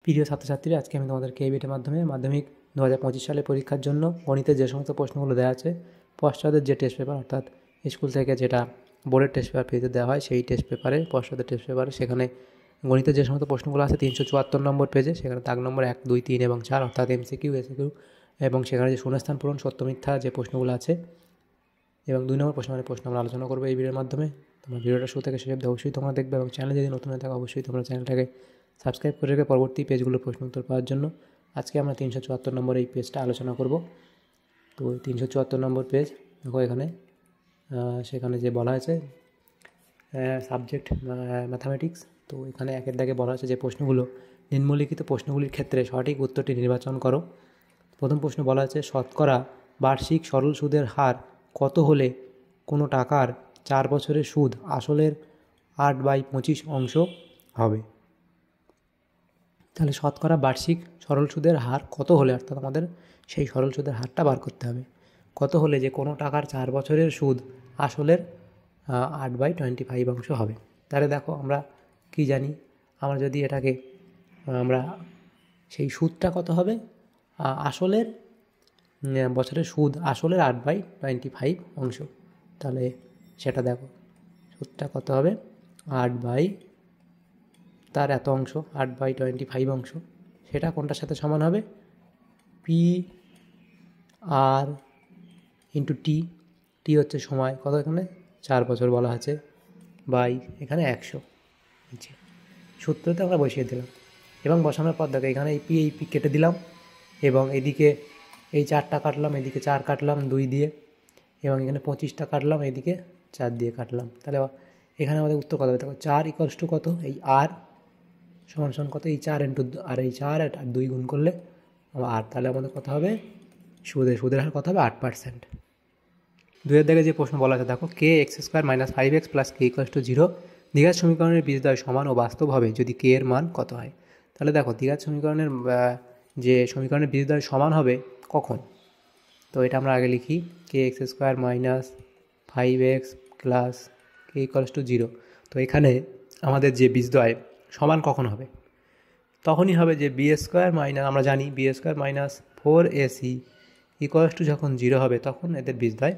প্রিয় ছাত্রছাত্রীরা, আজকে আমি তোমাদেরকে এই ভিডিওর মাধ্যমে মাধ্যমিক 2025 সালে পরীক্ষার জন্য গণিতের যে সমস্ত প্রশ্নগুলো দেওয়া আছে, পশ্চাদের যে টেস্ট পেপার অর্থাৎ স্কুল থেকে যেটা বোর্ডের টেস্ট পেপার ফ্রিতে দেওয়া হয় সেই টেস্ট পেপারে, পশ্চাদের টেস্ট পেপারে সেখানে গণিতের যে সমস্ত প্রশ্নগুলো আছে 374 নম্বর পেজে, সেখানে দাগ নম্বর 1, 2, 3 এবং 4 অর্থাৎ এমসিকিউ, এসিকিউ এবং সেখানে যে শূন্যস্থান পূরণ, সত্য মিথ্যা যে প্রশ্নগুলো আছে এবং 2 নম্বর প্রশ্ন আমরা আলোচনা করবো এই ভিডিওর মাধ্যমে। তোমরা ভিডিওটা শুরু থেকে শেষ অবধি অবশ্যই তোমরা দেখবে এবং চ্যানেলে যদি নতুন হয়ে থাকে অবশ্যই তোমরা চ্যানেলটাকে সাবস্ক্রাইব করে রেখে পরবর্তী পেজগুলোর প্রশ্ন উত্তর পাওয়ার জন্য। আজকে আমরা 374 নম্বর এই পেজটা আলোচনা করব। তো 374 নম্বর পেজ দেখো, এখানে সেখানে যে বলা হয়েছে সাবজেক্ট ম্যাথামেটিক্স। তো এখানে একের দাগে বলা হয়েছে যে প্রশ্নগুলো, নিম্নলিখিত প্রশ্নগুলির ক্ষেত্রে সঠিক উত্তরটি নির্বাচন করো। প্রথম প্রশ্ন বলা হয়েছে, শতকরা বার্ষিক সরল সুদের হার কত হলে কোনো টাকার 4 বছরের সুদ আসলের 8/25 অংশ হবে। তাহলে শতকরা বার্ষিক সরল সুদের হার কত হলে, অর্থাৎ আমাদের সেই সরল সুদের হারটা বার করতে হবে, কত হলে যে কোনো টাকার 4 বছরের সুদ আসলের 8/25 অংশ হবে। তাহলে দেখো, আমরা কি জানি, আমরা যদি এটাকে আমরা সেই সুদটা কত হবে, আসলের বছরের সুদ আসলের 8/25 অংশ। তাহলে সেটা দেখো, সুদটা কত হবে, 8 তার এত অংশ, 8/25 অংশ। সেটা কোনটার সাথে সমান হবে, পি আর ইন্টু টি। টি হচ্ছে সময়, কত এখানে 4 বছর বলা আছে, বাই এখানে 100। সূত্রতে আমরা বসিয়ে দিলাম এবং বসানোর পর দেখো এখানে এই পি কেটে দিলাম এবং এদিকে এই 4টা কাটলাম, এদিকে 4 কাটলাম 2 দিয়ে এবং এখানে 25টা কাটলাম, এদিকে 4 দিয়ে কাটলাম। তাহলে এখানে আমাদের উত্তর কত হবে, দেখো 4 = কত, এই আর সমান কত, এই 4 ইন্টু আর এই 4 আর 2 গুণ করলে আর, তাহলে আমাদের কত হবে, সুদের হার কত হবে, 8%। 2-এর দাগে যে প্রশ্ন বলা আছে দেখো, কে x² - 5x + k = 0 দ্বিঘাত সমীকরণের বীজদ্বয় সমান ও বাস্তব হবে যদি কে এর মান কত হয়। তাহলে দেখো, দ্বিঘাত সমীকরণের যে সমীকরণের বীজদ্বয় সমান হবে কখন, তো এটা আমরা আগে লিখি, কে x² - 5x + k = 0। তো এখানে আমাদের যে বীজদ্বয় সমান কখন হবে, তখনই হবে যে আমরা জানি b² - 4ac = যখন 0 হবে তখন এদের বীজদ্বয়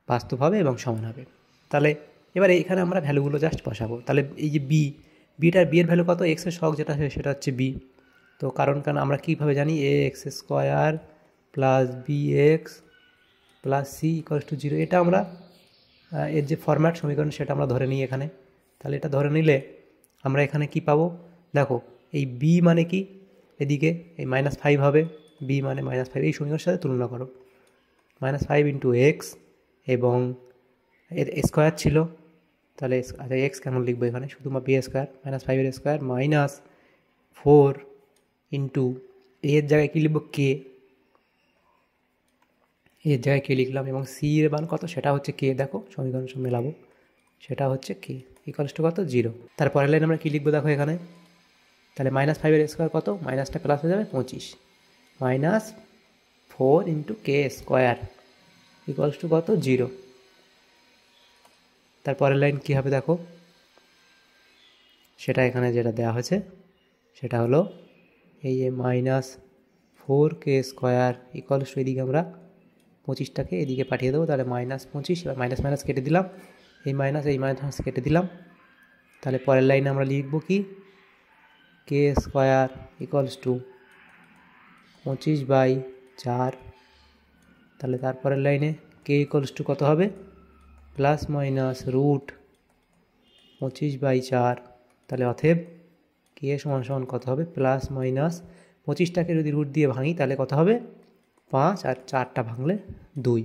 বাস্তব হবে এবং সমান হবে। তাহলে এবার এখানে আমরা ভ্যালুগুলো জাস্ট বসাবো। তাহলে এই যে বিয়ের ভ্যালু কত, এক্সের সহগ যেটা সেটা হচ্ছে বি। তো কারণ আমরা কীভাবে জানি, ax² + bx + c = 0, এটা আমরা এর যে ফরম্যাট সমীকরণ সেটা আমরা ধরে নিই এখানে। তাহলে এটা ধরে নিলে আমরা এখানে কি পাবো, দেখো এই বি মানে কি, এদিকে এই -5 হবে, বি মানে -5, এই সমীকরণের সাথে তুলনা করো, -5 × x এবং এর স্কোয়ার ছিল, তাহলে আচ্ছা এক্স কেমন লিখবো এখানে, শুধুমাত্র b² -5 এর স্কোয়ার -4 ইন্টু এর জায়গায় কী লিখবো, কে, এর জায়গায় কে লিখলাম এবং সি এর মান কত, সেটা হচ্ছে কে। দেখো সমীকরণ সব মেলাবো, সেটা হচ্ছে কে = কত, 0। তারপরের লাইন আমরা কী লিখবো দেখো এখানে, তাহলে -5 এর স্কোয়ার কত, মাইনাসটা প্লাস হয়ে যাবে 25, -4 × k² = কত, 0। তারপরের লাইন কী হবে দেখো, সেটা এখানে যেটা দেওয়া হয়েছে সেটা হলো এই -4k² এদিকে আমরা 25টাকে এদিকে পাঠিয়ে দেবো, তাহলে -25, এবার মাইনাস কেটে দিলাম, এই মাইনাস কেটে দিলাম। তাহলে পরের লাইনে আমরা লিখব কি, k² = 25/4। তাহলে তারপরের লাইনে k = কত হবে, ±√25/4। তাহলে অতএব কে সমান কত হবে, ±25টাকে যদি রুট দিয়ে ভাঙি তাহলে কত হবে, 5, আর 4টা ভাঙলে 2,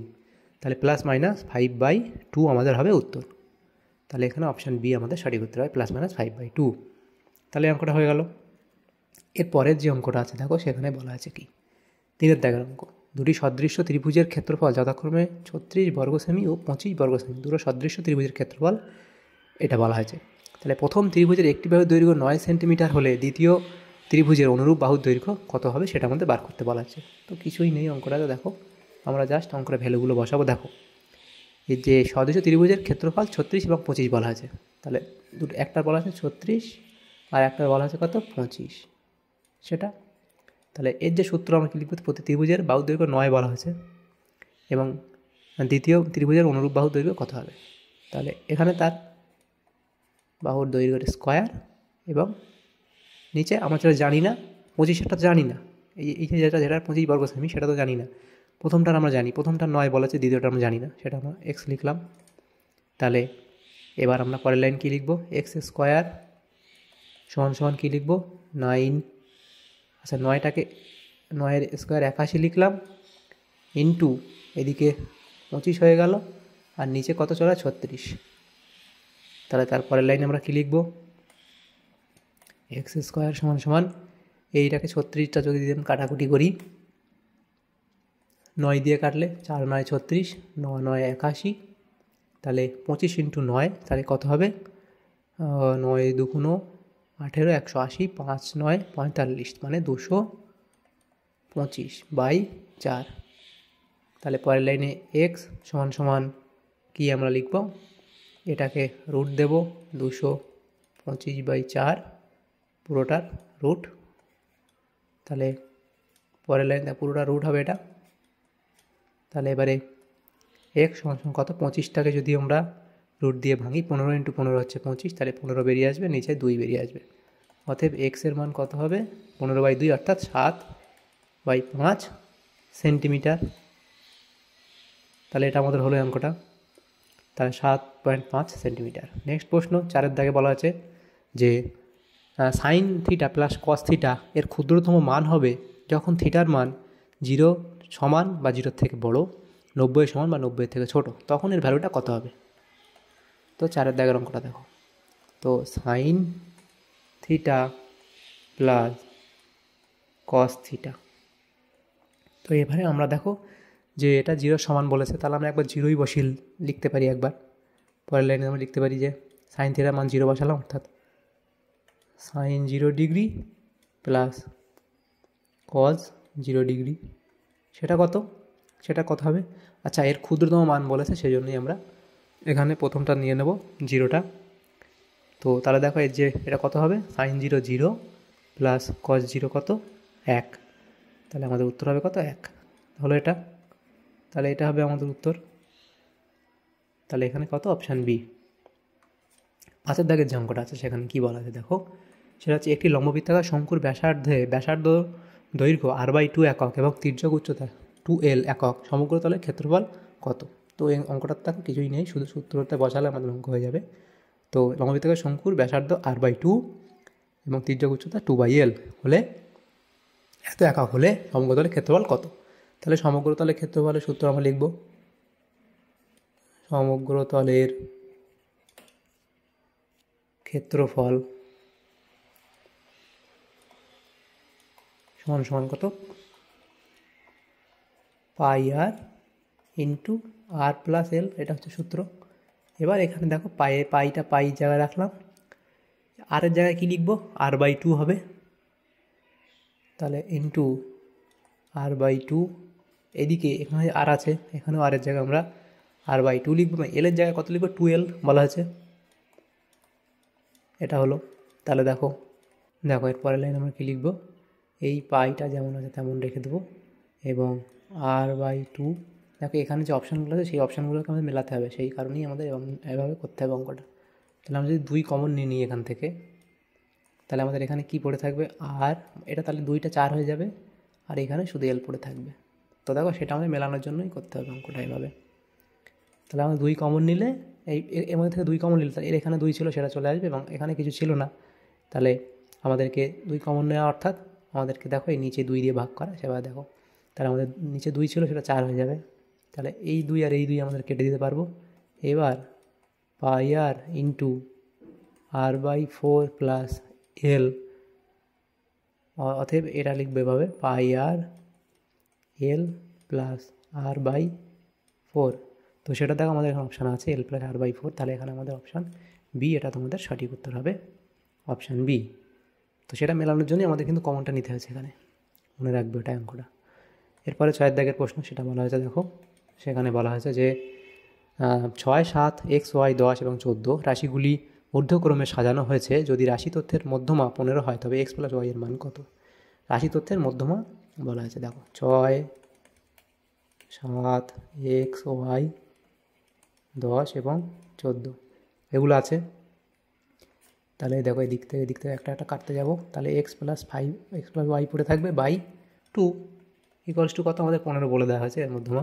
তাহলে ±5/2 আমাদের হবে উত্তর। তাহলে এখানে অপশান বি আমাদের সঠিক উত্তর হয়, ±5/2। তাহলে অঙ্কটা হয়ে গেল। এর পরের যে অঙ্কটা আছে দেখো, সেখানে বলা আছে কি, 3-এর দাগের অঙ্ক, দুটি সদৃশ্য ত্রিভুজের ক্ষেত্রফল যথাক্রমে 36 বর্গ সেমি ও 25 বর্গ সেমি, দুটো সদৃশ্য ত্রিভুজের ক্ষেত্রফল এটা বলা হয়েছে। তাহলে প্রথম ত্রিভুজের একটি বাহুর দৈর্ঘ্য 9 সেন্টিমিটার হলে দ্বিতীয় ত্রিভুজের অনুরূপ বাহুর দৈর্ঘ্য কত হবে সেটা আমাদের বার করতে বলা আছে। তো কিছুই নেই অঙ্কটাতে, দেখো আমরা জাস্ট অঙ্কটা ভ্যালুগুলো বসাবো। দেখো এই যে সদৃশ্য ত্রিভুজের ক্ষেত্রফল 36 এবং 25 বলা আছে, তাহলে একটা বলা আছে 36 আর একটা বলা আছে কত, 25। সেটা। তাহলে এর যে সূত্র আমরা কী লিখব, প্রতি ত্রিভুজের বাহুর দৈর্ঘ্য 9 বলা হয়েছে এবং দ্বিতীয় ত্রিভুজের অনুরূপ বাহুর দৈর্ঘ্য কত হবে। তাহলে এখানে তার বাহুর দৈর্ঘ্যের স্কোয়ার এবং নিচে আমরা যেটা জানি না 25টা জানি না, এই যেটা 25 বর্গ সেমি সেটা তো জানি না। প্রথমটার আমরা জানি, প্রথমটা 9 বলা আছে, দ্বিতীয়টা আমরা জানি না, সেটা আমরা এক্স লিখলাম। তাহলে এবার আমরা পরের লাইন কী লিখব, এক্স স্কোয়ার সমান সমান কী লিখব 9, আচ্ছা 9টাকে 9 স্কোয়ার 81 লিখলাম, ইন্টু এদিকে 25 হয়ে গেল, আর নিচে কত চলে 36। তাহলে তারপরের লাইনে আমরা কী লিখব, এক্স স্কোয়ার সমান সমান এইটাকে 36টা যদি দিন কাটাকুটি করি, 9 দিয়ে কাটলে 4 9 36, 9 9 81, তাহলে 25 ইন্টু 9 তাহলে কত হবে, 9 2 18, 180, 5 9 45, মানে 225/4। তাহলে পরের লাইনে এক্স সমান সমান কী আমরা লিখব, এটাকে রুট দেব 225/4 পুরোটার রুট। তাহলে পরের লাইনে পুরোটা রুট হবে এটা। তাহলে এবারে এক্স সমান সমান কত, 25টাকে যদি আমরা রুট দিয়ে ভাঙি, 15 ইন্টু 15 হচ্ছে 25, তাহলে 15 বেরিয়ে আসবে, নিচে 2 বেরিয়ে আসবে। অতএব এক্সের মান কত হবে 15/2 অর্থাৎ 7/5 সেন্টিমিটার। তাহলে এটা আমাদের হলো অঙ্কটা, তাহলে 7.5 সেন্টিমিটার। নেক্সট প্রশ্ন 4-এর দাগে বলা আছে যে sine theta plus cos theta এর ক্ষুদ্রতম মান হবে যখন থিটার মান 0 সমান বা 0 থেকে বড়, 90 সমান বা 90 থেকে ছোট, তখন এর ভ্যালুটা কত হবে। তো 4-এর দাগের অঙ্কটা দেখো, তো sine theta plus cos theta, তো এবারে আমরা দেখো যে এটা 0 সমান বলেছে, তাহলে আমরা একবার 0ই বসিয়ে লিখতে পারি একবার। পরের লাইনে আমরা লিখতে পারি যে সাইন থিটার মান 0 বসালাম, অর্থাৎ sine 0 degree plus cos 0 degree, সেটা কত হবে। আচ্ছা এর ক্ষুদ্রতম মান বলেছে, সেই জন্যই আমরা এখানে প্রথমটা নিয়ে নেব 0টা। তো তাহলে দেখো এর যে এটা কত হবে, সাইন 0 0 প্লাস কজ 0 কত 1, তাহলে আমাদের উত্তর হবে কত 1 হলো এটা। তাহলে এটা হবে আমাদের উত্তর। তাহলে এখানে কত, অপশান বি। 5-এর দাগের যে অঙ্কটা আছে সেখানে কী বলা আছে দেখো, সেটা হচ্ছে একটি লম্ববৃত্তাকার শঙ্কুর ব্যাসার্ধ দৈর্ঘ্য r/2 একক এবং তির্যক উচ্চতা 2l একক, সমগ্র তলের ক্ষেত্রফল কত। তো এই অঙ্কটার তাকে কিছুই নেই, শুধু সূত্রতে বসালে আমাদের অঙ্ক হয়ে যাবে। তো লম্ববৃত্তাকার শঙ্কুর ব্যাসার্ধ r/2 এবং তির্যক উচ্চতা 2/l হলে, এত একক হলে সমগ্র তলের ক্ষেত্রফল কত। তাহলে সমগ্র তলের ক্ষেত্রফলের সূত্র আমরা লিখব, সমগ্র তলের ক্ষেত্রফল সমান সমান কত, πr into r plus L, এটা হচ্ছে সূত্র। এবার এখানে দেখো পাইটা পাই জায়গায় রাখলাম, আরের জায়গায় কী লিখব, r/2 হবে, তাহলে ইন্টু r/2, এদিকে এখানে আর আছে, এখানেও আরের জায়গায় আমরা r/2 লিখব, এলের জায়গায় কত লিখব 2l বলা হয়েছে, এটা হলো। তাহলে দেখো এর পরের লাইন আমরা কী লিখব, এই পাইটা যেমন আছে তেমন রেখে দেবো এবং r/2, দেখো এখানে যে অপশানগুলো আছে সেই অপশানগুলোকে আমাদের মেলাতে হবে, সেই কারণেই আমাদের এভাবে করতে হবে অঙ্কটা। তাহলে আমরা যদি 2 কমন নিয়ে নিই এখান থেকে, তাহলে আমাদের এখানে কি পড়ে থাকবে আর, এটা তাহলে 2টা 4 হয়ে যাবে, আর এখানে শুধু এল পড়ে থাকবে। তো দেখো সেটা আমাদের মেলানোর জন্যই করতে হবে অঙ্কটা এভাবে। তাহলে আমরা 2 কমন নিলে এর মধ্যে থেকে 2 কমন নিলে, এর এখানে 2 ছিল সেটা চলে আসবে এবং এখানে কিছু ছিল না, তাহলে আমাদেরকে 2 কমন নেওয়া, অর্থাৎ আমাদেরকে দেখো এই নিচে 2 দিয়ে ভাগ করা, সেবার দেখো তাহলে আমাদের নিচে 2 ছিল সেটা 4 হয়ে যাবে। তাহলে এই 2 আর এই 2 আমাদের কেটে দিতে পারবো। এবার πr into r/4 plus L, অতএব এটা লিখবে এভাবে πr এল প্লাস r/4। তো সেটা দেখো আমাদের এখানে অপশান আছে এল প্লাস r/4, তাহলে এখানে আমাদের অপশান বি, এটা তোমাদের সঠিক উত্তর হবে অপশান বি। তো সেটা মেলানোর জন্যই আমাদের কিন্তু কমনটা নিতে হয়েছে এখানে, মনে রাখবে ওটা অঙ্কটা। এরপরে 6-এর দাগের প্রশ্ন, সেটা বলা হয়েছে দেখো, সেখানে বলা হয়েছে যে 6 7 x y 10 এবং 14 রাশিগুলি ঊর্ধ্বক্রমে সাজানো হয়েছে, যদি রাশি তথ্যের মধ্যমা 15 হয় তবে x প্লাস y এর মান কত। রাশি তথ্যের মধ্যমা বলা হয়েছে। দেখো 6, 7, x, y, 10 এবং 14 এগুলো আছে। তাহলে দেখো এদিক থেকে একটা একটা কাটতে যাব। তাহলে x+5 x+y পড়ে থাকবে বাই 2 ইকুয়ালস টু কত আমাদের 15 বলে দেওয়া হয়েছে এর মধ্যমা।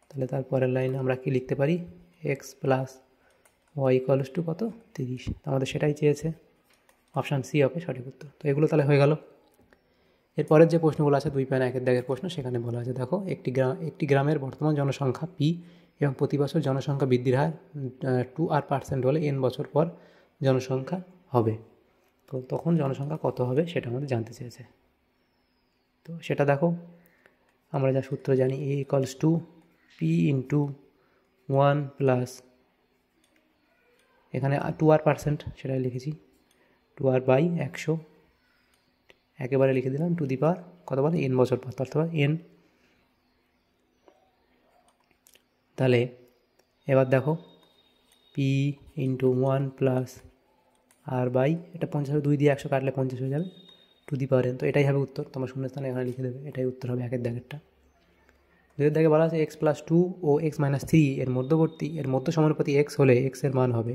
তাহলে তারপরের লাইনে আমরা কি লিখতে পারি, x+y ইকুয়ালস টু কত 30। আমাদের সেটাই চেয়েছে, অপশান সি হবে সঠিক উত্তর। তো এগুলো তাহলে হয়ে গেল। এরপরের যে প্রশ্নগুলো আছে 2.1 দাগের প্রশ্ন, সেখানে বলা আছে দেখো একটি গ্রামের বর্তমান জনসংখ্যা পি এবং প্রতি বছর জনসংখ্যা বৃদ্ধির হার 2% হলে n বছর পর জনসংখ্যা হবে। তো তখন জনসংখ্যা কত হবে সেটা আমাদের জানতে চেয়েছে। তো সেটা দেখো, আমরা যা সূত্র জানি a equals to P into 1 plus এখানে 2r%, সেটাই লিখেছি 2r বাই 100 একেবারে লিখে দিলাম টু দি পাওয়ার কত বলে n বছর পর, অথবা n। তাহলে এবার দেখো P into 1 plus R by এটা 50 2 দিয়ে 100 কাটলে 50 হয়ে যাবে টু দি পাওয়ার n। তো এটাই হবে উত্তর, তোমার শূন্যস্থানে এখানে লিখে দেবে, এটাই উত্তর হবে 1 দাগেরটা। 2 দাগে বলা আছে x+2 ও x-3 এর মধ্য সমানুপাতি x হলে x এর মান হবে,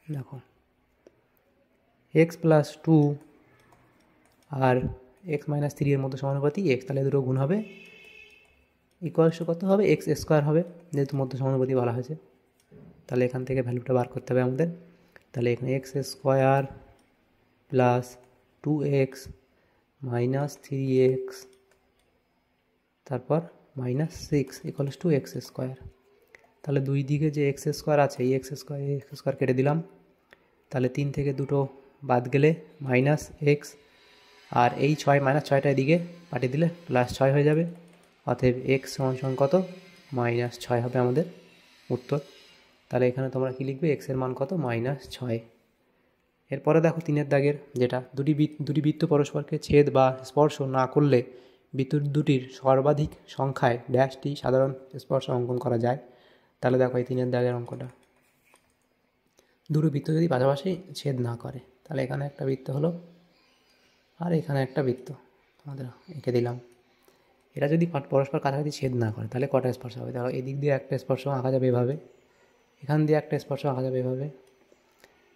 দেখো x+2 আর x-3 এর মধ্যে সমানুপাতি x, তাহলে দুটো গুণ হবে ইকুয়ালস কত হবে x² হবে, যেহেতু মধ্য সমানুপাতি বলা হয়েছে। তাহলে এখান থেকে ভ্যালুটা বার করতে হবে আমাদের। তাহলে এখানে x² plus 2x minus 3x তারপর মাইনাস 6 ইকুয়ালস টু x²। তাহলে দুই দিকে যে x² আছে এই x² কেটে দিলাম। তাহলে 3 থেকে 2 বাদ গেলে মাইনাস x, আর এই 6 মাইনাস 6টা এদিকে পাঠিয়ে দিলে প্লাস 6 হয়ে যাবে। অতএব x সমান কত -6 হবে আমাদের উত্তর। তাহলে এখানে তোমরা কি লিখবে, x এর মান কত -6। এরপরে দেখো 3 দাগের যেটা, দুটি বৃত্ত পরস্পরকে ছেদ বা স্পর্শ না করলে বৃত্ত দুটির সর্বাধিক সংখ্যায় ড্যাশটি সাধারণ স্পর্শ অঙ্কন করা যায়। তাহলে দেখো এই 3 দাগের অঙ্কটা, দুটো বৃত্ত যদি পাশাপাশি ছেদ না করে, তাহলে এখানে একটা বৃত্ত হলো আর এখানে একটা বৃত্ত আমাদের এঁকে দিলাম। এরা যদি পরস্পর কাছাকাছি ছেদ না করে তাহলে কটা স্পর্শ হবে, তাহলে এদিক দিয়ে একটা স্পর্শ আঁকা যাবে এভাবে, এখান দিয়ে একটা স্পর্শ আঁকা যাবে এভাবে,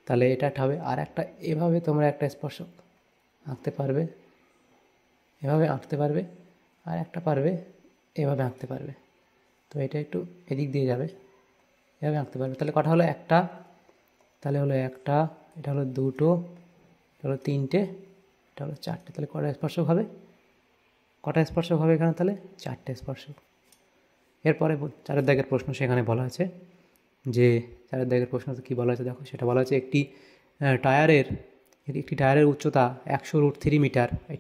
তাহলে এটা হবে। আর একটা এভাবে তোমরা একটা স্পর্শ আঁকতে পারবে, এভাবে আঁকতে পারবে, আর একটা পারবে এভাবে আঁকতে পারবে। তো এটা একটু এদিক দিয়ে যাবে, এভাবে আঁকতে পারবে। তাহলে কটা হলো, একটা, তাহলে হলো একটা, এটা হলো দুটো, এটা হলো তিনটে, এটা হলো চারটে। তাহলে কটা স্পর্শক হবে, এখানে তাহলে 4টে স্পর্শক। এরপরে 4 দাগের প্রশ্ন, সেখানে বলা আছে যে 4 দাগের প্রশ্ন কী বলা আছে দেখো, সেটা বলা আছে একটি টায়ারের উচ্চতা 100√3 মিটার। এই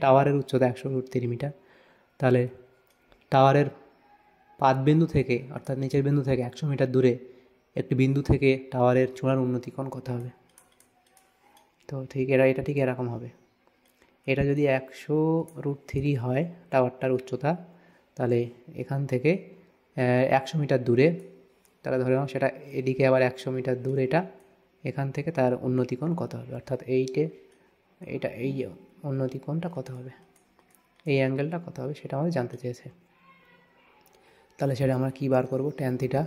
টাওয়ারের উচ্চতা 100√3 মিটার। তাহলে টাওয়ারের পাদবিন্দু থেকে অর্থাৎ নিচের বিন্দু থেকে 100 মিটার দূরে একটি বিন্দু থেকে টাওয়ারের চূড়ার উন্নতি কোণ কত হবে। তো এটা ঠিক এরকম হবে, এটা যদি 100√3 হয় টাওয়ারটার উচ্চতা, তাহলে এখান থেকে 100 মিটার দূরে, তাহলে ধরে নাও সেটা এদিকে আবার 100 মিটার দূর, এটা এখান থেকে তার উন্নতিকোণ কত হবে, অর্থাৎ এই উন্নতিকোণটা কত হবে, এই অ্যাঙ্গেলটা কত হবে সেটা আমাদের জানতে চেয়েছে। তাহলে সেটা আমরা কী বার করব, tan থিটা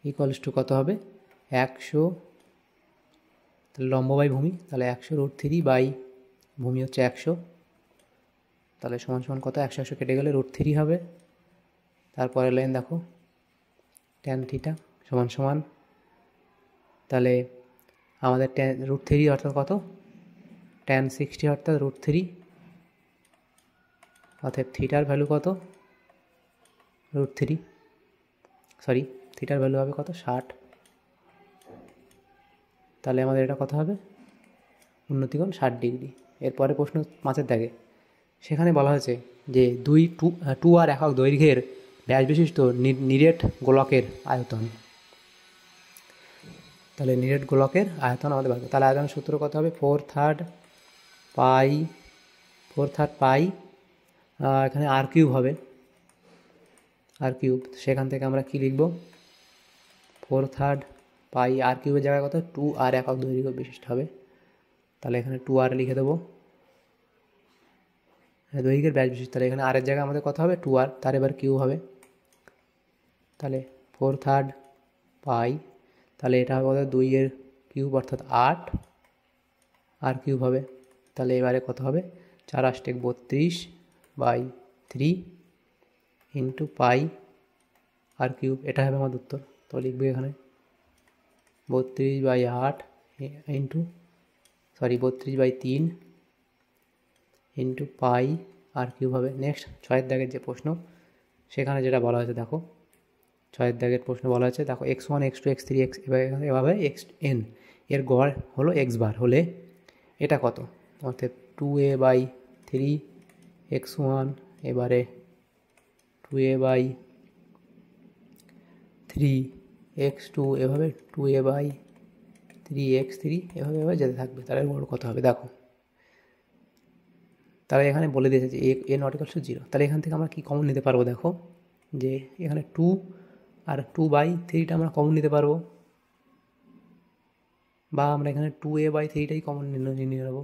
ইকুয়ালস টু কত হবে 100, তাহলে লম্ব বাই ভূমি, তাহলে 100√3 বাই ভূমি হচ্ছে 100, তাহলে সমান কত 100 কেটে গেলে √3 হবে। তারপরে লাইন দেখো tan থিটা সমান তাহলে আমাদের √3 অর্থাৎ কত tan 60 অর্থাৎ √3, অতএব থিটার ভ্যালু কত √3, থিটার ভ্যালু হবে কত 60। তাহলে আমাদের এটা কত হবে, উন্নতিকোণ 60 ডিগ্রি। এরপরে প্রশ্ন 5 দাগে, সেখানে বলা হয়েছে যে 2r একক দৈর্ঘ্যের ব্যাস বিশিষ্ট নিরেট গোলকের আয়তন। তাহলে নিরেট গোলকের আয়তন আমাদের বার, তাহলে আয়তনের সূত্র কত হবে 4/3 পাই, এখানে r³ হবে, r³। সেখান থেকে আমরা কি লিখব, 4/3 পাই r³ জায়গায় কত 2r একক দৈর্ঘ্য বিশিষ্ট হবে। তাহলে এখানে 2r লিখে দেবো, দৈর্ঘ্যের ব্যাস বিশিষ্ট। তাহলে এখানে আরের জায়গায় আমাদের কত হবে 2r, তার এবার কিউব হবে, তাহলে 4/3 পাই, তাহলে এটা হবে 2 কিউব অর্থাৎ 8 আর কিউব হবে। তাহলে এবারে কত হবে 4 × 8 = 32/3 ইন্টু পাই আর কিউব, এটা হবে আমাদের উত্তর। তো লিখবে এখানে 32/8 ইন্টু 32/3 ইন্টু পাই আর কিউব হবে। নেক্সট 6 দাগের যে প্রশ্ন, সেখানে যেটা বলা হয়েছে দেখো, 6 দাগের প্রশ্ন বলা হয়েছে দেখো, x1 x2 x3 x এভাবে xn এর গড় হলো x বার হলে এটা কত, অর্থাৎ 2a/3 x1, এবারে 2a/3 x2, এভাবে 2a/3 x3, এভাবে যেতে থাকবে। তাহলে গড় কত হবে দেখো, তাহলে এখানে বলে দিয়েছে যে a ≠ 0। তাহলে এখান থেকে আমরা কি কমন নিতে পারবো দেখো, যে এখানে 2 আর 2/3টা আমরা কমন নিতে পারবো, বা আমরা এখানে 2a/3টাই কমন নিয়ে নেবো।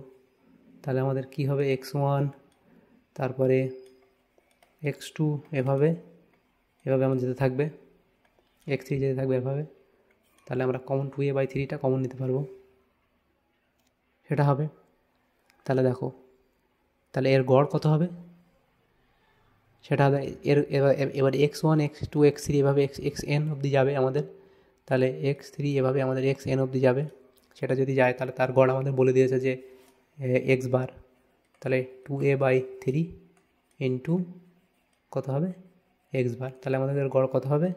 তাহলে আমাদের কি হবে x1, তারপরে x2, এভাবে আমাদের যেতে থাকবে, x3 যেতে থাকবে এভাবে। তাহলে আমরা কমন 2a/3টা কমন নিতে পারবো, সেটা হবে। তাহলে দেখো, তাহলে এর গড় কত হবে সেটা হবে এবার x1 x2 x3 এভাবে xn অবধি যাবে আমাদের, তাহলে x3 এভাবে আমাদের xn অবধি যাবে। সেটা যদি যায় তাহলে তার গড় আমাদের বলে দিয়েছে যে x বার, তাহলে 2a/3 ইন্টু কত হবে x বার। তাহলে আমাদের গড় কত হবে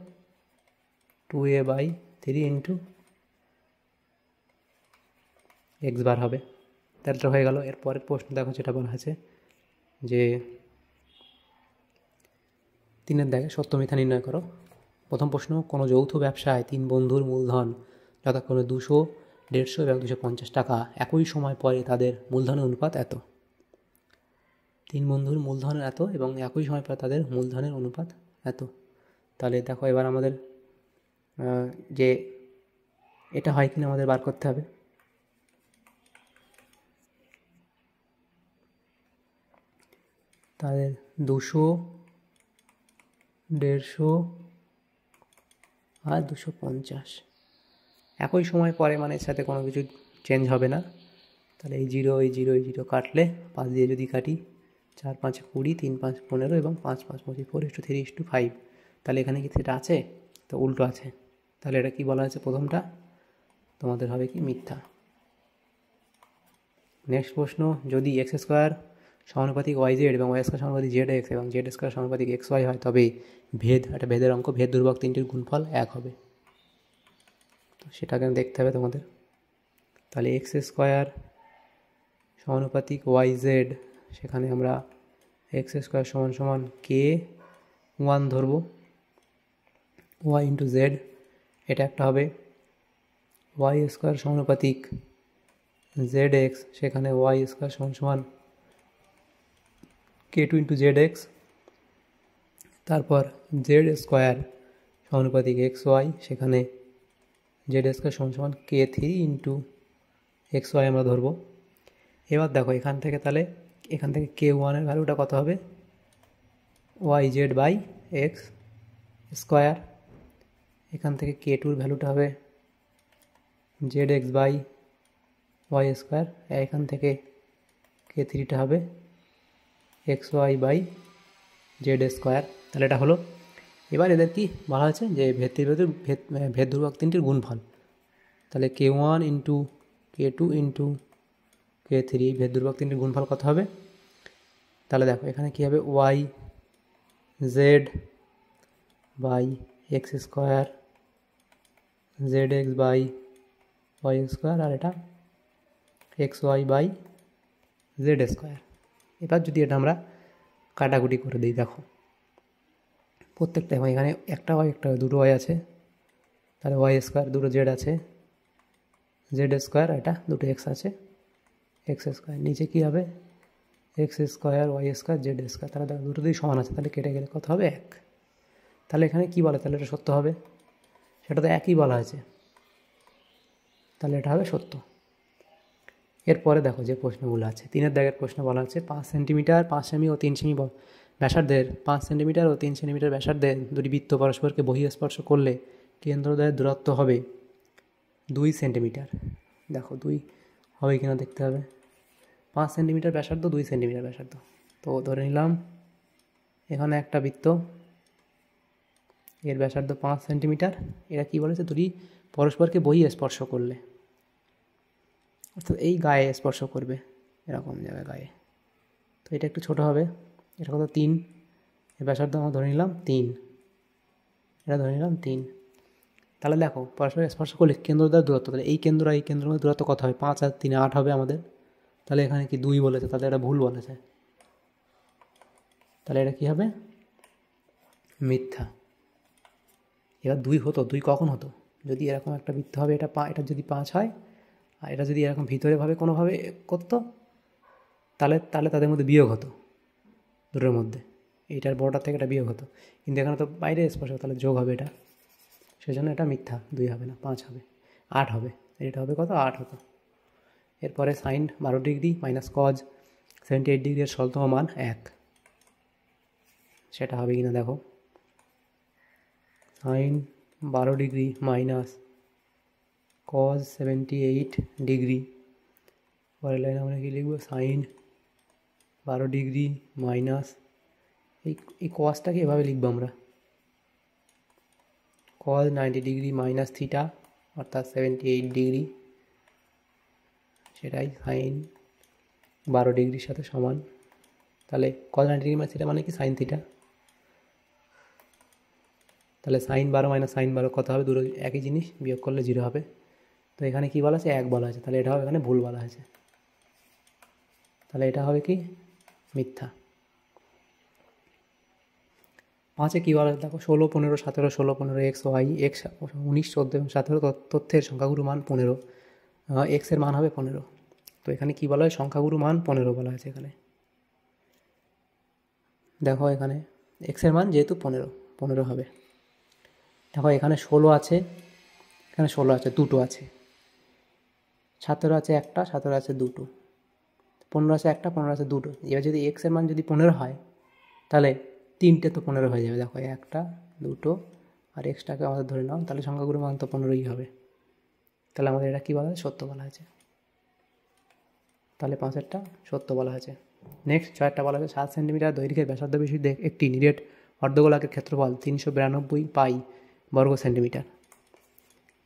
2a/3 ইন্টু x বার হবে। তাহলে হয়ে গেল। এর পরের প্রশ্ন দেখো, যেটা বলা আছে যে 3 দাগে সত্য মিথ্যা নির্ণয় করো। প্রথম প্রশ্ন, কোনো যৌথ ব্যবসায় 3 বন্ধুর মূলধন যথাক্রমে 200, 150 এবং 250 টাকা, একই সময় পরে তাদের মূলধনের অনুপাত এত। 3 বন্ধুর মূলধন এত এবং একই সময় পরে তাদের মূলধনের অনুপাত এত। তাহলে দেখো এবার আমাদের যে এটা হয় কিনা আমাদের বার করতে হবে। তাদের 200, 150 আর 250 একই সময় পরে, মানে এর সাথে কোনো কিছু চেঞ্জ হবে না। তাহলে এই 0 এই 0 এই 0 কাটলে 5 দিয়ে যদি কাটি, 4 5 20, 3 5 15 এবং 5 5 25, 4:3:5। তাহলে এখানে কি সেটা আছে? তো উল্টো আছে। তাহলে এটা কি বলা হয়েছে? প্রথমটা তোমাদের হবে কি মিথ্যা। নেক্সট প্রশ্ন, যদি x² সমানুপাতিক yz এবং y² সমানুপাতিক zx এবং z² সমানুপাতিক xy হয়, তবে একটা ভেদের অঙ্ক, ভেদ ধ্রুবক তিনটির গুণফল 1 হবে। তো সেটাকে দেখতে হবে তোমাদের। তাহলে x² সমানুপাতিক yz, সেখানে আমরা x² সমান k1 ধরব, y ইন্টু z, এটা একটা হবে। y² সমানুপাতিক zx, সেখানে y² সমান k2 ইন্টু zx। তারপর z² সমানুপাতিক xy, সেখানে z² সমান k3 ইন্টু xy আমরা ধরব। এবার দেখো এখান থেকে, তাহলে এখান থেকে k1 এর ভ্যালুটা কত হবে? yz/x²। এখান থেকে k2 এর ভ্যালুটা হবে zx/y²। এখান থেকে k3টা হবে xy/z²। তাহলে এটা হলো। এবার এদের কি বলা হয়েছে? যে ভেদ ধ্রুবক তিনটির গুণফল। তাহলে k1 into k2 into k3, ভেদ ধ্রুবক তিনটির গুণফল কত হবে? তাহলে দেখো এখানে কী হবে, yz/x², zx/y² আর এটা xy/z²। এবার যদি এটা আমরা কাটাকুটি করে দিই, দেখো প্রত্যেকটা এখানে একটা y একটা দুটো y আছে, তাহলে y² দুটো z আছে, z² এটা দুটো x আছে, x²। নিচে কী হবে? x² y² z²। তাহলে দেখো দুটোতেই সমান আছে, তাহলে কেটে গেলে কত হবে? 1। তাহলে এখানে কি বলে? তাহলে এটা সত্য হবে। সেটা তো একই বলা হয়েছে, তাহলে এটা হবে সত্য। এরপরে দেখো যে প্রশ্নগুলো আছে, 3 দাগের প্রশ্ন বলা হচ্ছে 5 সেন্টিমিটার 5 সেমি ও 3 সেমি ব্যাসার্ধের 5 সেন্টিমিটার ও 3 সেন্টিমিটার ব্যাসার্ধের দুটি বৃত্ত পরস্পরকে বহিঃস্পর্শ করলে কেন্দ্রদ্বয়ের দূরত্ব হবে 2 সেন্টিমিটার। দেখো 2 হবে কিনা দেখতে হবে। 5 সেন্টিমিটার ব্যাসার্ধ, 2 সেন্টিমিটার ব্যাসার্ধ। তো ধরে নিলাম এখানে একটা বৃত্ত, এর ব্যাসার্ধ 5 সেন্টিমিটার। এরা কী বলেছে, দুটি পরস্পরকে বহিঃস্পর্শ করলে, অর্থাৎ এই গায়ে স্পর্শ করবে, এরকম জায়গায় গায়ে। তো এটা একটু ছোটো হবে, এটা কত 3, এর ব্যাসার্ধ আমরা ধরে নিলাম 3, এটা ধরে নিলাম 3। তাহলে দেখো পরস্পর স্পর্শ করলে কেন্দ্রদ্বয়ের দূরত্ব, তাহলে এই কেন্দ্র আর এই কেন্দ্রের মধ্যে দূরত্ব কত হবে, 5 আর 3 8 হবে আমাদের। তাহলে এখানে কি 2 বলেছে, তাহলে এটা ভুল বলেছে, তাহলে এটা কী হবে, মিথ্যা। এবার 2 হতো, 2 কখন হতো, যদি এরকম একটা বৃত্ত হবে, এটা যদি 5 হয়, আর এটা যদি এরকম ভিতরেভাবে কোনোভাবে করতো, তাহলে তাদের মধ্যে বিয়োগ হতো, দুটোর মধ্যে এইটার বড়টার থেকে এটা বিয়োগ হতো। কিন্তু এখানে তো বাইরে স্পর্শ, তাহলে যোগ হবে এটা, সেই জন্য এটা মিথ্যা, 2 হবে না, 5 হবে, 8 হবে। এটা হবে কত, 8 হতো। এরপরে সাইন 12 ডিগ্রি মাইনাস কজ 78 ডিগ্রির সরলতম মান 1, সেটা হবে কিনা দেখো। Sine 12 degree minus cos 78 degree, পরের লাইনে আমরা কি লিখব, সাইন 12 ডিগ্রি মাইনাস এই কজটাকে এভাবে লিখবো আমরা, কজ 90 ডিগ্রি মাইনাস থিটা অর্থাৎ 78 ডিগ্রি, সেটাই সাইন 12 ডিগ্রির সাথে সমান। তাহলে কজ 90 ডিগ্রি মাইনাস থিটা মানে কি, সাইন থিটা। তাহলে সাইন 12 মাইনাস সাইন 12 কত হবে, দুটো একই জিনিস, বিয়োগ করলে 0 হবে। তো এখানে কি বলা আছে, 1 বলা আছে, তাহলে এটা হবে এখানে ভুল বলা হয়েছে, তাহলে এটা হবে কি, মিথ্যা। 5-এ কী বলা আছে দেখো, 16 15 17 16 15 এক্স ওয়াই এক্স 19 14 এবং 17 তথ্যের সংখ্যাগুরু মান 15, এক্সের মান হবে 15। তো এখানে কী বলা হয়, সংখ্যাগুরু মান 15 বলা আছে এখানে। দেখো এখানে এক্সের মান যেহেতু 15 হবে। দেখো এখানে 16 আছে, এখানে 16 আছে, 2টো আছে, 17 আছে একটা, 17 আছে 2টো, 15 আছে একটা, 15 আছে 2টো। এবার যদি এক্সের মান যদি 15 হয়, তাহলে 3টে তো 15 হয়ে যাবে। দেখো 1টা 2টো আর এক্সটাকে আমাদের ধরে নাও, তাহলে সংখ্যাগুরু মান তো 15ই হবে। তাহলে আমাদের এটা কী বলা হয়, সত্য বলা হয়েছে। তাহলে 5-এরটা সত্য বলা হয়েছে। নেক্সট 6-টা বলা হয়েছে 7 সেন্টিমিটার দৈর্ঘ্যের ব্যাসার্ধ বিশিষ্ট একটি নিরেট অর্ধগোলকের ক্ষেত্রফল 392 পাই বর্গ সেন্টিমিটার।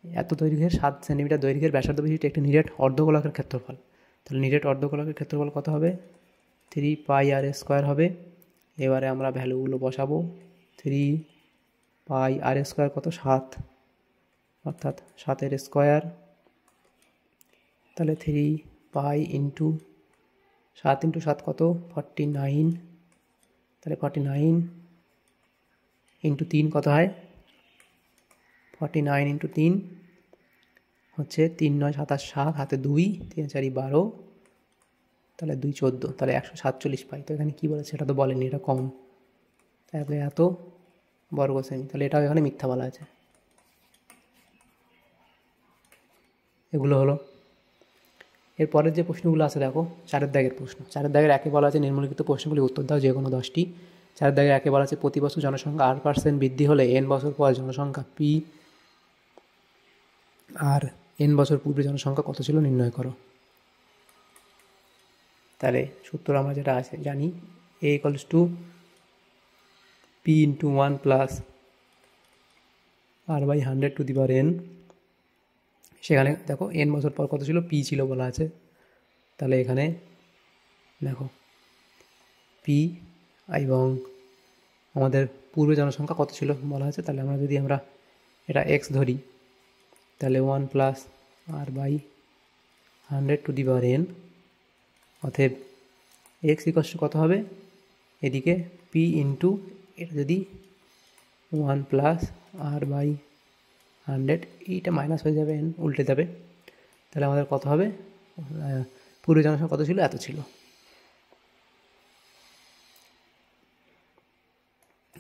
এত দৈর্ঘ্যের 7 সেন্টিমিটার দৈর্ঘ্যের ব্যাসার্ধ বিশিষ্ট একটি নিরেট অর্ধগোলকের ক্ষেত্রফল, তাহলে নিরেট অর্ধগোলকের ক্ষেত্রফল কত হবে, 3 পাই আর স্কোয়ার হবে। এবারে আমরা ভ্যালুগুলো বসাবো, 3 পাই আর স্কোয়ার কত, 7, অর্থাৎ 7-এর স্কোয়ার, তাহলে 3 পাই ইন্টু 7 ইন্টু 7 কত, 49, তাহলে 49 ইন্টু 3 কত হয়, 49 ইন্টু 3 হচ্ছে 3 9 27, 7 হাতে 2, 3 4 12, তাহলে 2 14, তাহলে 147 পাই। তো এখানে কী বলেছে, সেটা তো বলেনি, এটা কম, তাহলে এত বর্গ সেমি, তাহলে এটাও এখানে মিথ্যা বলা আছে। এগুলো হলো। এরপরের যে প্রশ্নগুলো আছে দেখো, 4-এর দাগের প্রশ্ন। 4-এর দাগের 1-এ বলা আছে নিম্নলিখিত প্রশ্নগুলি উত্তর দাও যে কোনো 10টি। 4-এর দাগের 1-এ বলা আছে প্রতি বছর জনসংখ্যা 8% বৃদ্ধি হলে n বছর পর জনসংখ্যা p আর n বছর পূর্বে জনসংখ্যা কত ছিল নির্ণয় করো। তাহলে সূত্র আমরা যেটা আছে জানি, a = p × 1 + r/100⁴n। সেখানে দেখো n বছর পর কত ছিল, p ছিল বলা আছে, তাহলে এখানে দেখো p এবং আমাদের পূর্বে জনসংখ্যা কত ছিল বলা আছে। তাহলে আমরা যদি এটা x ধরি, তাহলে 1 + r/100⁴n, অতএব x = কত হবে, এদিকে p ইন্টু এটা যদি 1 + r/100, এইটা মাইনাস হয়ে যাবে, n উল্টে যাবে, তাহলে আমাদের কত হবে, পূর্বে জনসংখ্যা কত ছিল, এত ছিল।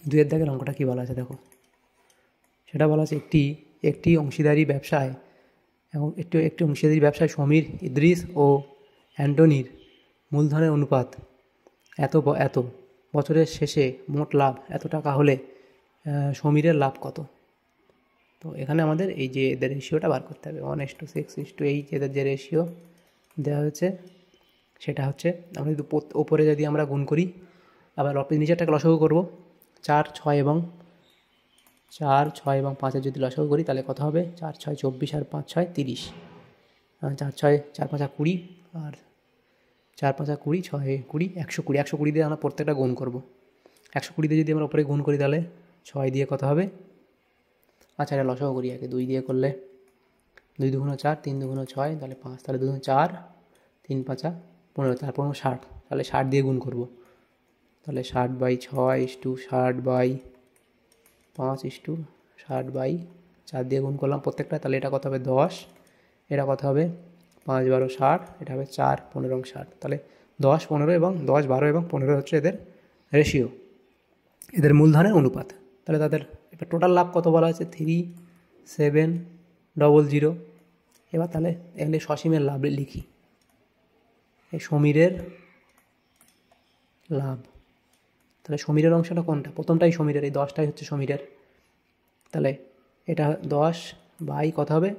2-এর দাগের অঙ্কটা কী বলা আছে দেখো, সেটা বলা আছে একটি অংশীদারি ব্যবসায় এবং একটি অংশীদারি ব্যবসায় সমীর, ইদ্রিস ও অ্যান্টনির মূলধনের অনুপাত এত বছরের শেষে মোট লাভ এত টাকা হলে সমীরের লাভ কত। তো এখানে আমাদের এই যে এদের রেশিওটা বার করতে হবে, 1:6:8 এদের যে রেশিও দেওয়া হয়েছে সেটা হচ্ছে, আমরা যদি ওপরে যদি আমরা গুণ করি, আবার নিচেরটাকে লসাগু করব, 4, 6 এবং 5-এর যদি লসাগু করি তাহলে কত হবে, 4, 6, 24 আর 5, 6, 30, 4, 6, 4, 5, 20 আর 4, 5, 20, 6, 20, 120, 120 দিয়ে আমরা প্রত্যেকটা গুণ করব। 120 দিয়ে যদি আমরা উপরে গুণ করি তাহলে 6 দিয়ে কত হবে, আচ্ছা এটা লসাগু করি আগে, 2 দিয়ে করলে 2 2 4, 3 2 6, তাহলে 5, তাহলে 2 4, 3 5 15, তারপর 60, তাহলে 60 দিয়ে গুণ করব, তাহলে 60/6:60/5:60/4 দিয়ে গুণ করলাম প্রত্যেকটা, তাহলে এটা কত হবে 10, এটা কত হবে 5 12 60, এটা হবে 4 15 60, তাহলে 10 15 এবং 10 12 এবং 15 হচ্ছে এদের রেশিও, এদের মূলধনের অনুপাত। তাহলে তাদের এবার টোটাল লাভ কত বলা হয়েছে, 3700। এবার তাহলে এখানে সসীমের লাভ লিখি, এই সমীরের লাভ। তাহলে সমীরের অংশটা কোনটা, প্রথমটাই সমীরের, এই 10টাই হচ্ছে সমীরের, তাহলে এটা 10 বাই কত হবে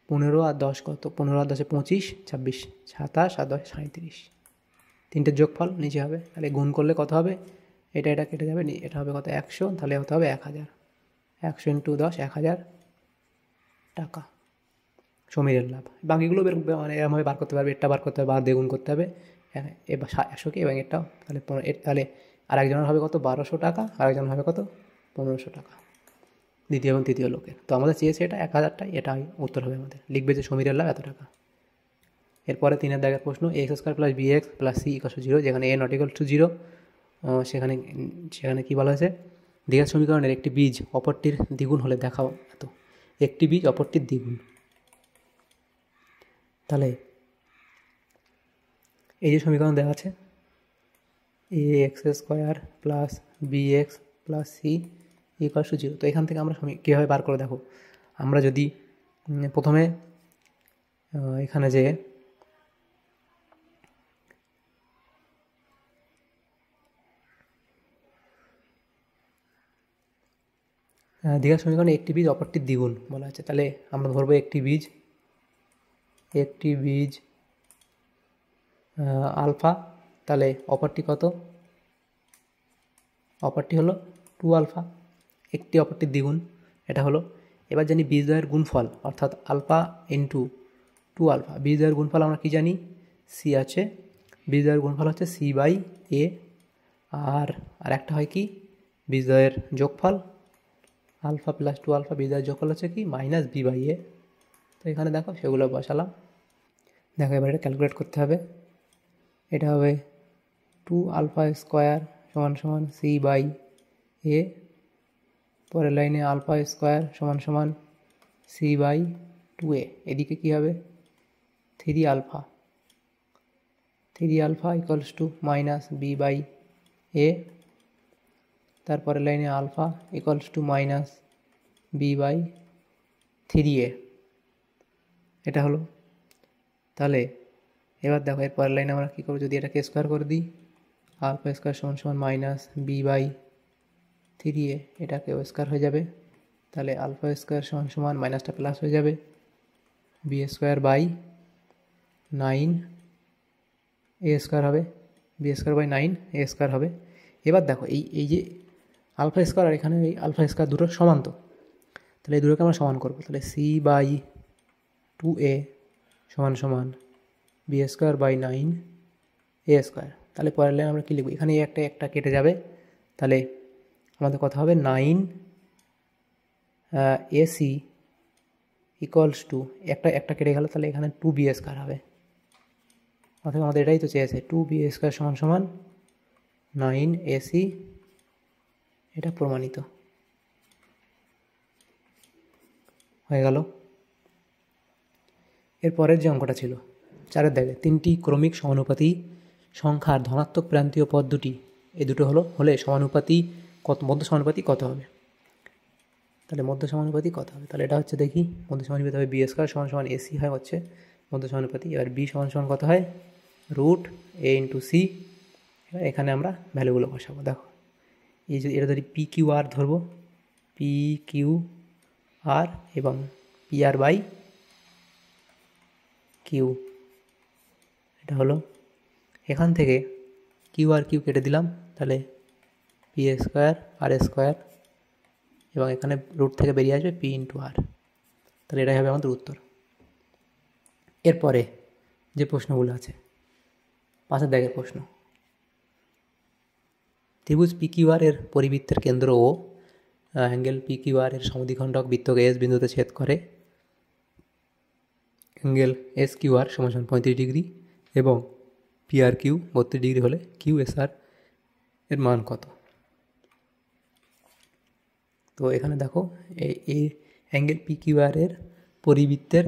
15 আর 10 কত, 15 আর 10 25, 26, 27 আর 10 37, তিনটের যোগফল নিচে হবে, তাহলে গুণ করলে কত হবে, এটা কেটে যাবে, এটা হবে কত 100, তাহলে হতে হবে 1000, 100 × 10 1000 টাকা সমীরের লাভ। বাকিগুলো মানে এরমভাবে বার করতে পারবে, এটা বার করতে হবে, দিয়ে গুণ করতে হবে, এবার 100কে এবং এটাও, তাহলে আর একজনের হবে কত 1200 টাকা, আর একজনের হবে কত 1500 টাকা, দ্বিতীয় এবং তৃতীয় লোকের। তো আমাদের চেয়েছে এটা 1000টাই, এটাই উত্তর হবে আমাদের, লিখবে যে সমীরের লাভ এত টাকা। এরপরে 3 দাগের প্রশ্ন, ax² + bx + c = 0, যেখানে a ≠ 0, সেখানে কী বলা হয়েছে, দ্বিঘাত সমীকরণের একটি বীজ অপরটির দ্বিগুণ হলে দেখাও এত, একটি বীজ অপরটির দ্বিগুণ। তাহলে এই যে সমীকরণ দেওয়া আছে, ax² + bx + c = 0, তো এখান থেকে আমরা কীভাবে বার করে দেখো, আমরা যদি প্রথমে এখানে যে দ্বিঘাত সমীকরণে একটি বীজ অপরটির দ্বিগুণ বলা আছে, তাহলে আমরা ধরবো একটি বীজ আলফা, তাহলে অপরটি কত, অপরটি হলো 2 আলফা, একটি অপরটির দ্বিগুণ, এটা হলো। এবার জানি বীজদ্বয়ের গুণফল, অর্থাৎ আলফা ইন্টু 2 আলফা, বীজদ্বয়ের গুণফল আমরা কি জানি, সি আছে, বীজদ্বয়ের গুণফল হচ্ছে c/a, আর একটা হয় কি বীজদ্বয়ের যোগফল, আলফা + 2 আলফা, বীজদ্বয়ের যোগফল হচ্ছে কি -b/a। তো এখানে দেখো সেগুলো বসালাম, দেখো এবার এটা ক্যালকুলেট করতে হবে, এটা হবে 2 আলফা² = c/a, পরের লাইনে আলফা² = c/2a, এদিকে কী হবে 3 আলফা = -b/a, তারপরের লাইনে আলফা = -b/3a, এটা হলো। তাহলে এবার দেখো এর পরের লাইনে আমরা কী করবো, যদি এটাকে স্কোয়ার করে দিই, আলফা² = -b/3a, এটাকেও স্কোয়ার হয়ে যাবে, তাহলে আলফা² = মাইনাসটা প্লাস হয়ে যাবে, b² / 9 a² হবে, b²/9 a² হবে। এবার দেখো এই যে আলফা² আর এখানে এই আলফা² দুটো সমান, তো তাহলে এই দুটোকে আমরা সমান করবো, তাহলে c/2a = b²/9 a², তাহলে পরের লাইন আমরা কী লিখব, এখানে একটা কেটে যাবে, তাহলে আমাদের কথা হবে 9 ac = একটা কেটে গেল, তাহলে এখানে 2b² হবে, অর্থাৎ আমাদের এটাই তো চেয়েছে, 2b² = 9 ac, এটা প্রমাণিত হয়ে গেল। এরপরের যে অঙ্কটা ছিল 4 দাগে, 3টি ক্রমিক সমানুপাতি সংখ্যার ধনাত্মক প্রান্তীয় পদ দুটি, এই দুটো হলে সমানুপাতি মধ্য সমানুপাতি কত হবে। তাহলে মধ্য সমানুপাতি কত হবে, তাহলে এটা হচ্ছে দেখি, মধ্য সমানুপাতি হবে b² = ac হয় হচ্ছে মধ্য সমানুপাতি। এবার b = কত হয় রুট এ ইন্টু সি। এবার এখানে আমরা ভ্যালুগুলো বসাবো। দেখো এই যে এটা ধরি পি কিউ আর ধরবো, পি কিউ আর এবং পি আর বাই কিউ, এটা হলো। এখান থেকে কিউ আর কিউ কেটে দিলাম, তাহলে পি এ স্কোয়ার আর এ স্কোয়ার, এবং এখানে রুট থেকে বেরিয়ে আসবে পি ইন্টু আর। তাহলে এটাই হবে আমাদের উত্তর। এরপরে যে প্রশ্নগুলো আছে, 5 দাগের প্রশ্ন, ত্রিভুজ পি কিউ আর এর পরিবৃত্তের কেন্দ্র ও অ্যাঙ্গেল পি কিউ আর এর সমদ্বিখণ্ডক বৃত্তকে এস বিন্দুতে ছেদ করে। অ্যাঙ্গেল এস কিউ আর সমান 35 ডিগ্রি এবং পি আর কিউ 32 ডিগ্রি হলে কিউ এস আর এর মান কত? তো এখানে দেখো এই অ্যাঙ্গেল পি কিউ আর এর পরিবৃত্তের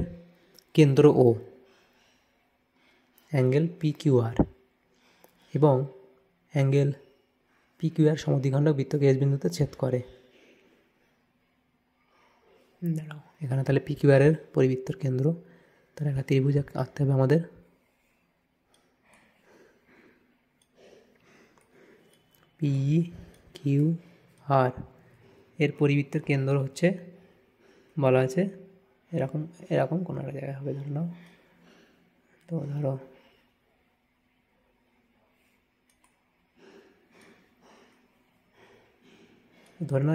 কেন্দ্র ও অ্যাঙ্গেল পি কিউ আর এবং angle P Q R সমদ্বিখণ্ডক বৃত্তকে S বিন্দুতে ছেদ করে। দাঁড়াও, এখানে তাহলে পি কিউ আর এর পরিবৃত্তের কেন্দ্র, তাহলে একটা ত্রিভুজ আঁকতে হবে আমাদের। পি কিউ আর এর পরিবৃত্তের কেন্দ্র হচ্ছে, বলা আছে এরকম এরকম কোনো একটা জায়গায় হবে, ধরো নাও। তো ধরো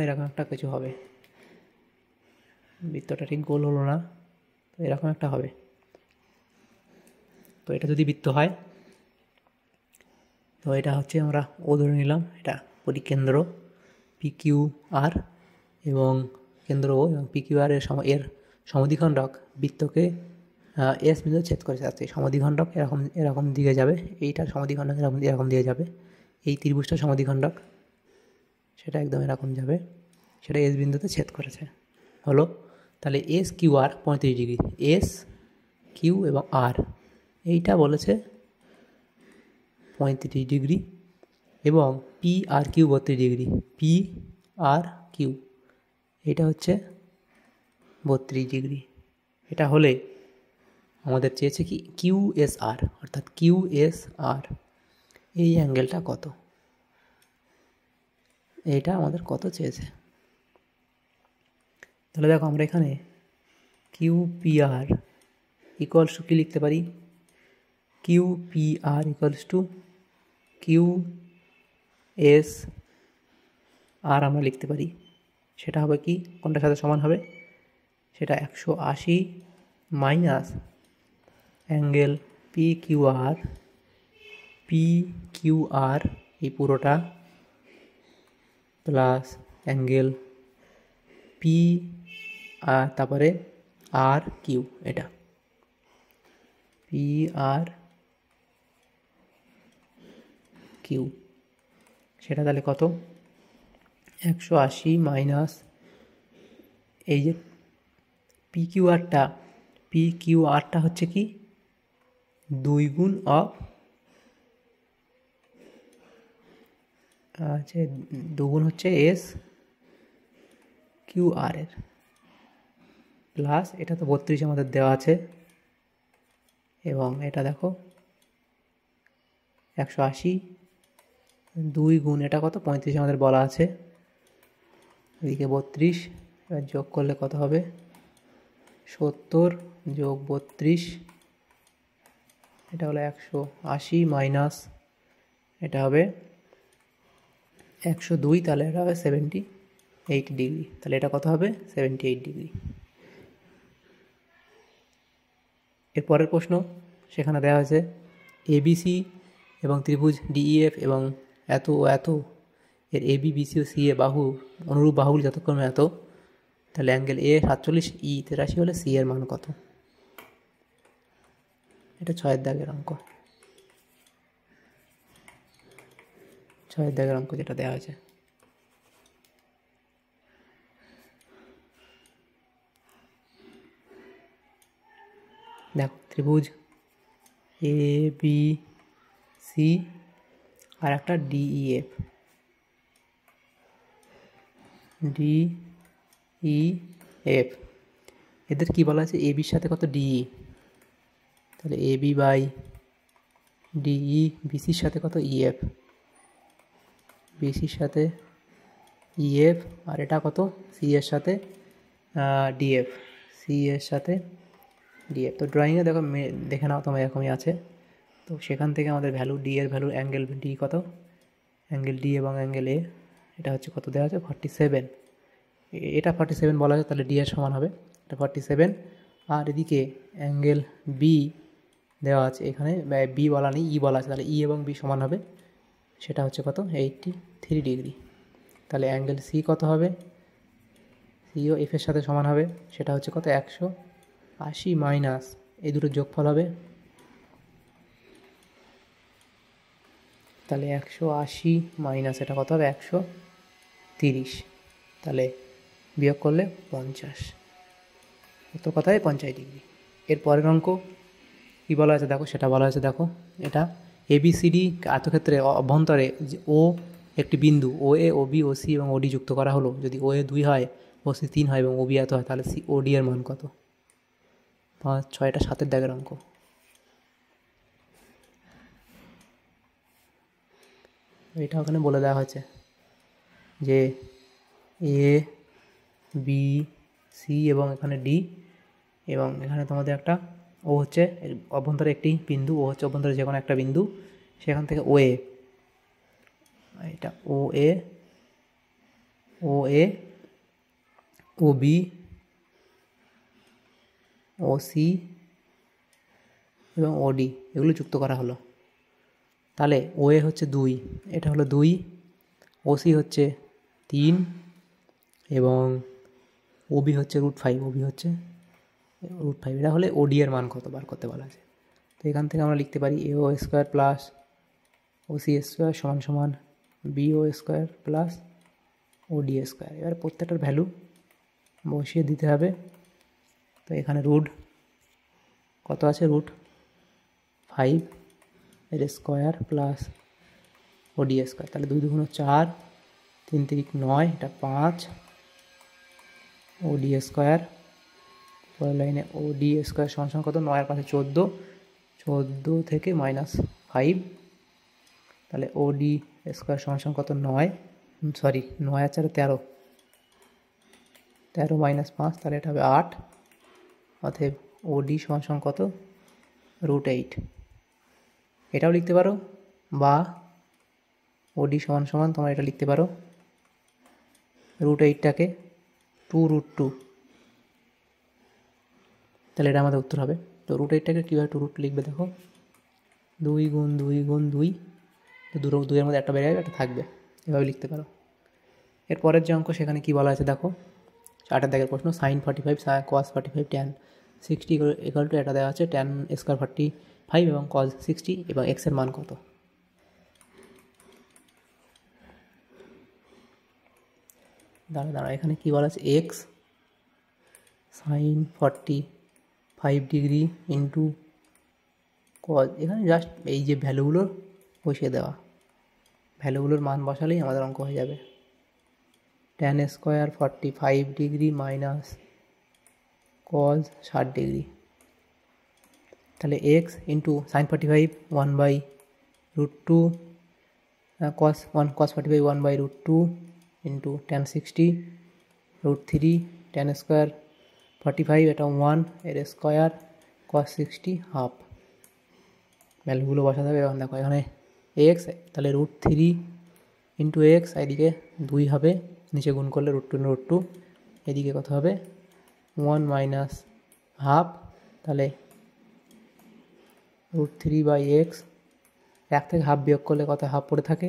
এরকম একটা কিছু হবে, বৃত্তটা ঠিক গোল হলো না, তো এরকম একটা হবে। তো এটা যদি বৃত্ত হয়, তো এটা হচ্ছে আমরা ও ধরে নিলাম, এটা পরিকেন্দ্র পি কিউ আর এবং কেন্দ্র ও এবং পি কিউ আর এর সমদ্বিখণ্ডক বৃত্তকে এস বিন্দু ছেদ করে যাচ্ছে। সমদ্বিখণ্ডক এরকম দিকে যাবে, এইটার সমদ্বিখণ্ডক এরকম দিয়ে যাবে, এই ত্রিভুজটা সমদ্বিখণ্ডক সেটা একদম এরকম যাবে, সেটা এস বিন্দুতে ছেদ করেছে হলো। তাহলে S Q R 35 degree, S Q এবং আর এইটা বলেছে 35 ডিগ্রি এবং P R Q 32 degree, P R Q এটা হচ্ছে 32 ডিগ্রি। এটা হলে আমাদের চেয়েছে কি কিউ এস আর, অর্থাৎ কিউ এস আর এই অ্যাঙ্গেলটা কত, এইটা আমাদের কত চেয়েছে। তাহলে দেখো আমরা এখানে Q P R equals to কী লিখতে পারি, Q P R equals to Q S R আমরা লিখতে পারি। সেটা হবে কি, কোনটার সাথে সমান হবে, সেটা 180 minus angle P Q R এই পুরোটা প্লাস অ্যাঙ্গেল পি আর তারপরে আর কিউ, এটা পি আর কিউ, সেটা তাহলে কত 180 মাইনাস এই যে পি কিউ আরটা হচ্ছে কি 2 গুণ অফ আছে 2 গুণ হচ্ছে এস কিউ আর এর প্লাস এটা তো 32 আমাদের দেওয়া আছে এবং এটা দেখো 180 2 গুণ এটা কত 35 আমাদের বলা আছে, এদিকে 32, এবার যোগ করলে কত হবে 70 যোগ 32, এটা হলো 180 মাইনাস এটা হবে 102, তাহলে এটা হবে 78 ডিগ্রি। তাহলে এটা কত হবে 78 ডিগ্রি। এর পরের প্রশ্ন, সেখানে দেওয়া হয়েছে এবিসি এবং ত্রিভুজ ডিইএফ এবং এত ও এত এর এবি বিসি ও সি এ বাহু অনুরূপ বাহুগুলি যথাক্রমে এত, তাহলে অ্যাঙ্গেল এ 47 ই 83 হলে সি এর মান কত? এটা 6 দাগের অঙ্ক, 6 দাগের অঙ্ক যেটা দেওয়া হয়েছে। দেখো ত্রিভুজ এ বি সি আর একটা ডিইএফ, ডিইএফ এদের কি বলা আছে, এ বির সাথে কত ডিই, তাহলে এ বি বাই ডিই, বিসির সাথে কত ইএফ, বিসির সাথে ইএফ, আর এটা কত সি এর সাথে ডিএফ, সি এর সাথে ডিএফ। তো ড্রয়িংয়ে দেখো দেখে নাও তোমার এরকমই আছে। তো সেখান থেকে আমাদের ভ্যালু ডি এর ভ্যালু, অ্যাঙ্গেল ডি কত, অ্যাঙ্গেল ডি এবং অ্যাঙ্গেল এ এটা হচ্ছে কত দেওয়া আছে 47, এটা 47 বলা আছে, তাহলে ডি এর সমান হবে এটা 47। আর এদিকে অ্যাঙ্গেল বি দেওয়া আছে, এখানে বি বলা নেই, ই বলা আছে, তাহলে ই এবং বি সমান হবে, সেটা হচ্ছে কত 83 ডিগ্রি। তাহলে অ্যাঙ্গেল সি কত হবে, সিও এফের সাথে সমান হবে, সেটা হচ্ছে কত 180 মাইনাস এই দুটোর যোগফল হবে, তাহলে 180 মাইনাস এটা কত হবে 130, তাহলে বিয়োগ করলে 50, কত কথায় 50 ডিগ্রি। এর পরের অঙ্ক কী বলা আছে দেখো, সেটা বলা আছে দেখো, এটা এবিসিডি আয়তক্ষেত্রে অভ্যন্তরে ও একটি বিন্দু ও এ, ও বি, ও সি এবং ওডি যুক্ত করা হলো। যদি ও এ 2 হয়, ও সি 3 হয় এবং ও বি এত হয়, তাহলে সি ওডি এর মান কত? 5, 6, এটা 7 দাগের অঙ্ক। এটা ওখানে বলে দেওয়া হয়েছে যে এ, বি, সি এবং এখানে ডি, এবং এখানে তোমাদের একটা ও হচ্ছে অভ্যন্তরে একটি বিন্দু, ও হচ্ছে অভ্যন্তরে যে কোনো একটা বিন্দু, সেখান থেকে ও এ, এটা ও এ, ও এ, ও বি, ও সি এবং ও ডি এগুলো যুক্ত করা হলো। তাহলে ও এ হচ্ছে 2, এটা হলো 2, ও সি হচ্ছে 3 এবং ও বি হচ্ছে √5, ও বি হচ্ছে √5, এটা হলে ওডি এর মান কত বার করতে বলা আছে। তো এখান থেকে আমরা লিখতে পারি এ ও স্কোয়ার প্লাস ও সি স্কোয়ার সমান সমান বি ও স্কোয়ার প্লাস ও ডি স্কোয়ার। এবার প্রত্যেকটার ভ্যালু বসিয়ে দিতে হবে। তো এখানে রুট কত আছে, √5 এর স্কোয়ার প্লাস ও ডি স্কোয়ার, তাহলে 2 2 4, 3 3 9, এটা 5 ও ডি স্কোয়ার, পরের লাইনে ও ডি স্কোয়ার সমান সমান কত, 9 এর পাশে 14, 14 থেকে -5, তাহলে ও ডি স্কোয়ার সমান সমান কত 9, সরি 9 আর 4 13, 13 - 5, তাহলে এটা হবে 8, অতএব ও ডি সমান সমান কত √8। এটাও লিখতে পারো, বা ও ডি সমান সমান তোমরা এটা লিখতে পারো √8টাকে 2√2, তাহলে এটা আমাদের উত্তর হবে। তো √8টাকে কীভাবে 2√2 লিখবে দেখো, 2 গুণ 2 গুণ 2, তো 2 এর মধ্যে একটা বেড়ে যাবে, একটা থাকবে, এভাবে লিখতে পারো। এরপরের যে অঙ্ক সেখানে কী বলা আছে দেখো, 8 দাগের প্রশ্ন, sin 45 cos 45 tan 60 = এটা দেওয়া আছে tan স্কোয়ার 45 এবং cos 60 এবং x এর মান কত। দাঁড়া এখানে কী বলা আছে, x sin 45 degree into cos, এখানে জাস্ট এই যে ভ্যালুগুলো বসিয়ে দেওয়া, ভ্যালুগুলোর মান বসালেই আমাদের অঙ্ক হয়ে যাবে। tan square 45 degree minus cos 60 degree, তাহলে x into sin 45 1/√2 cos 45 1/√2 into tan 60 √3 tan square 45 এটা 1 এর স্কোয়ার cos 60 হাফ, ভ্যালুগুলো বসাতে হবে। এখন দেখো এখানে এক্স, তাহলে √3 ইন্টু এক্স, এদিকে 2 হবে, নিচে গুণ করলে √2 এদিকে কত হবে 1 মাইনাস হাফ, তাহলে √3/x, 1 থেকে হাফ বিয়োগ করলে কত হাফ পড়ে থাকে,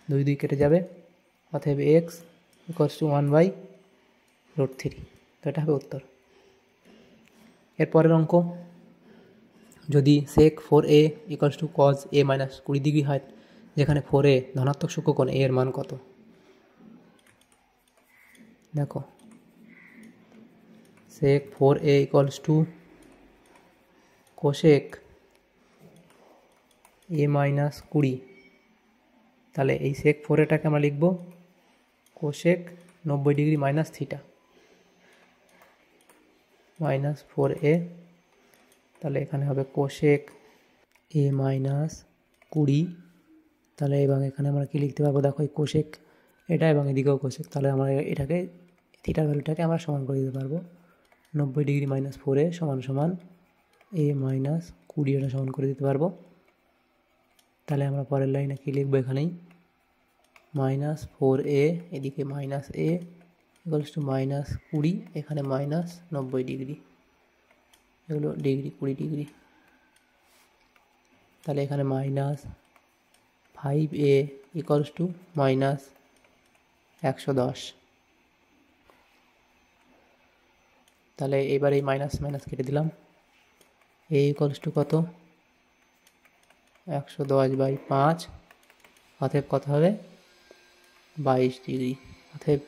2 2 কেটে যাবে, অতএব এক্স = 1/√3, তো এটা হবে উত্তর। এরপরের অঙ্ক, যদি sec 4a = cos a - 20 degree হয়, যেখানে 4a ধনাত্মক সূক্ষ্মকোণ a এর মান কত। দেখো sec 4a = cosec a - 20, তাহলে এই sec 4aটাকে আমরা লিখব cosec 90 degree minus theta -4a, তাহলে এখানে হবে cosec a - 20, তাহলে এবং এখানে আমরা কী লিখতে পারবো দেখো এই কোশেক এটা এবং এদিকেও কোশেক, তাহলে আমরা এটাকে থিটার ভ্যালুটাকে আমরা সমান করে দিতে পারবো 90 ডিগ্রি মাইনাস 4a সমান সমান a মাইনাস 20 এটা সমান করে দিতে পারবো। তাহলে আমরা পরের লাইনে কী লিখবো এখানেই মাইনাস 4a এদিকে minus a equals to minus 20 এখানে মাইনাস 90 ডিগ্রি, এগুলো ডিগ্রি 20 ডিগ্রি, তাহলে এখানে minus 5a equals to minus 110। তাহলে এবার এই মাইনাস মাইনাস কেটে দিলাম, a ইকুয়ালস টু কত 110/5, অতএব কত হবে 22 ডিগ্রি, অতএব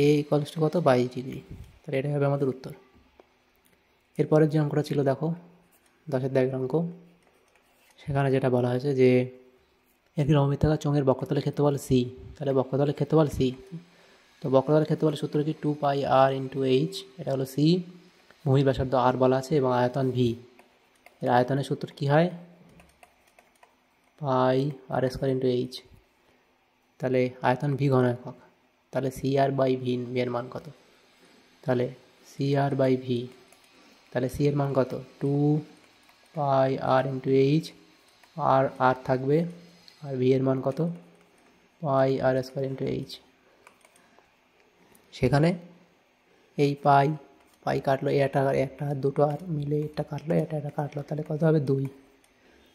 a ইকুয়ালস টু কত 22 ডিগ্রি। তাহলে এটাই হবে আমাদের উত্তর। এরপরের যে অঙ্কটা ছিল দেখো 10-এর দাগের অঙ্ক, সেখানে যেটা বলা হয়েছে যে একটি লম্ববৃত্তাকার চোঙের বক্রতলের ক্ষেত্রফল c, তাহলে বক্রতলের ক্ষেত্রফল c, তো বক্রতলের ক্ষেত্রফলের সূত্র কি 2πr × h, এটা হলো c, ভূমি ব্যাসার্ধ r বলা আছে এবং আয়তন v, এর আয়তনের সূত্র কি হয় πr² × h, তাহলে আয়তন v ঘন একক, তাহলে CR/v এর মান কত, তাহলে CR/v, তাহলে c এর মান কত 2πr × h, আর থাকবে আর v এর মান কত πr² × h। সেখানে এই পাই কাটলো, একটা আর দুটো আর মিলে এটা কাটলো, এটা কাটলো, তাহলে কত হবে 2,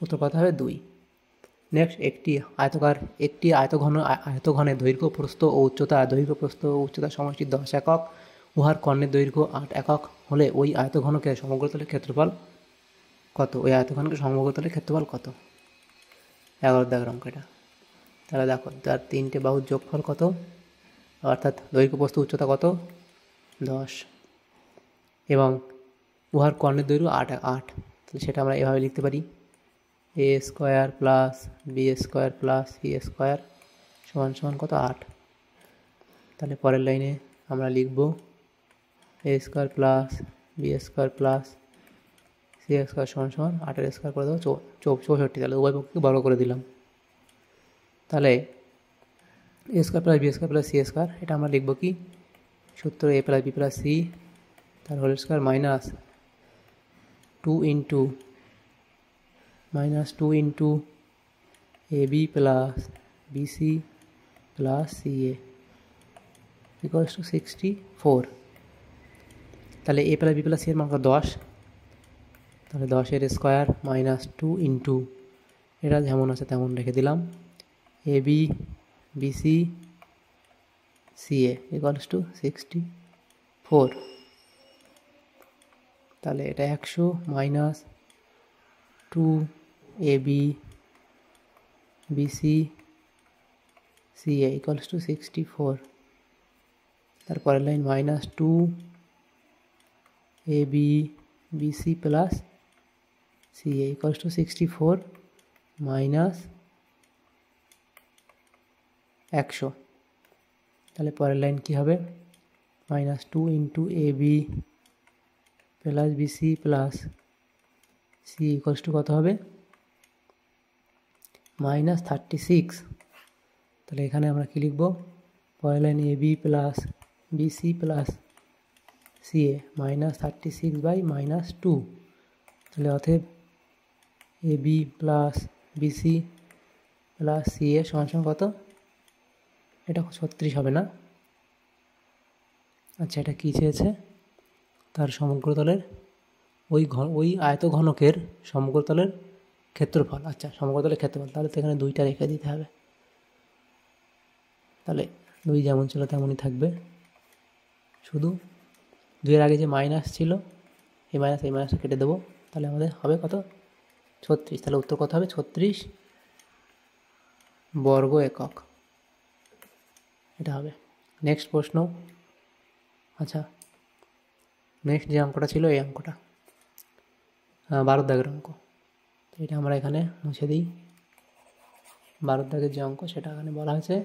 উত্তর কত হবে 2। নেক্সট একটি আয়তঘনের দৈর্ঘ্য প্রস্থ ও উচ্চতা সমষ্টি 10 একক, উহার কর্ণের দৈর্ঘ্য 8 একক হলে ওই আয়তঘনকের সমগ্রতলের ক্ষেত্রফল কত, ওই আয়তঘনকের সমগ্রতলের ক্ষেত্রফল কত, 11 দাগের অঙ্ক এটা। তাহলে দেখো তার 3টে বাহুর যোগফল কত, অর্থাৎ দৈর্ঘ্য প্রস্থ উচ্চতা কত 10 এবং উহার কর্ণের দৈর্ঘ্য 8, তাহলে সেটা আমরা এভাবে লিখতে পারি a² + b² + c² সমান কত 8। তাহলে পরের লাইনে আমরা লিখব a² + b² + c² সমান 8² করে দেবো 64, তাহলে উভয় পক্ষকে বর্গ করে দিলাম। তাহলে a² + b² + c² এটা আমরা লিখব কি সূত্র a + b + c তার whole square minus 2 × ab + bc + ca equals to 64। তাহলে a + b + c এর মান 10, তাহলে 10-এর স্কোয়ার মাইনাস 2 × এটা যেমন আছে তেমন রেখে দিলাম ab bc ca equals to 64। তাহলে এটা 100 minus 2 ab bc ca equals to 64। তারপরের line minus 2 ab bc plus ca equals to 64 minus 100। তাহলে পরের লাইন কী হবে minus 2 × ab plus bc plus c equals to কত হবে মাইনাস 36। তাহলে এখানে আমরা কী লিখব পরের line ab plus bc plus ca minus 36/-2, তাহলে অতএব ab plus bc plus ca সমান কত, এটা 36 হবে না, আচ্ছা এটা কী চেয়েছে তার সমগ্রতলের ওই আয়তঘনকের সমগ্রতলের ক্ষেত্রফল, আচ্ছা সমগ্রতলের ক্ষেত্রফল, তাহলে তো এখানে 2টা রেখে দিতে হবে, তাহলে 2 যেমন ছিল তেমনই থাকবে, শুধু 2-এর আগে যে মাইনাস ছিল এই মাইনাসটা কেটে দেবো, তাহলে আমাদের হবে কত 36। তাহলে উত্তর কত হবে 36 বর্গ একক, এটা হবে। নেক্সট প্রশ্ন, আচ্ছা নেক্সট যে অঙ্কটা ছিল এই অঙ্কটা 12 দাগের অঙ্ক, তো এটা আমরা এখানে মুছে দিই। 12 দাগের যে অঙ্ক সেটা এখানে বলা হয়েছে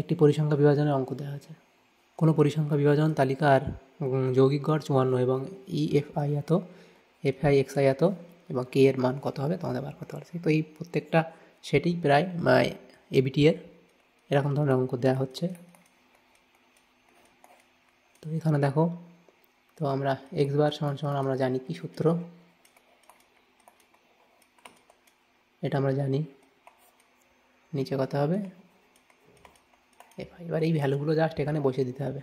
একটি পরিসংখ্যা বিভাজনের অঙ্ক দেওয়া আছে। কোনো পরিসংখ্যা বিভাজন তালিকার যৌগিক গড় 54 এবং EFI এত FI XI এত এবং কে এর মান কত হবে তোমাদের বার করতে পারছি। তো এই প্রত্যেকটা সেটই প্রায় এবিটি এর এরকম ধরনের অঙ্ক দেওয়া হচ্ছে। তো এখানে দেখো, তো আমরা এক্স বার সমান সমান আমরা জানি কি সূত্র, এটা আমরা জানি, নিচে কত হবে এবার এই ভ্যালুগুলো জাস্ট এখানে বসিয়ে দিতে হবে।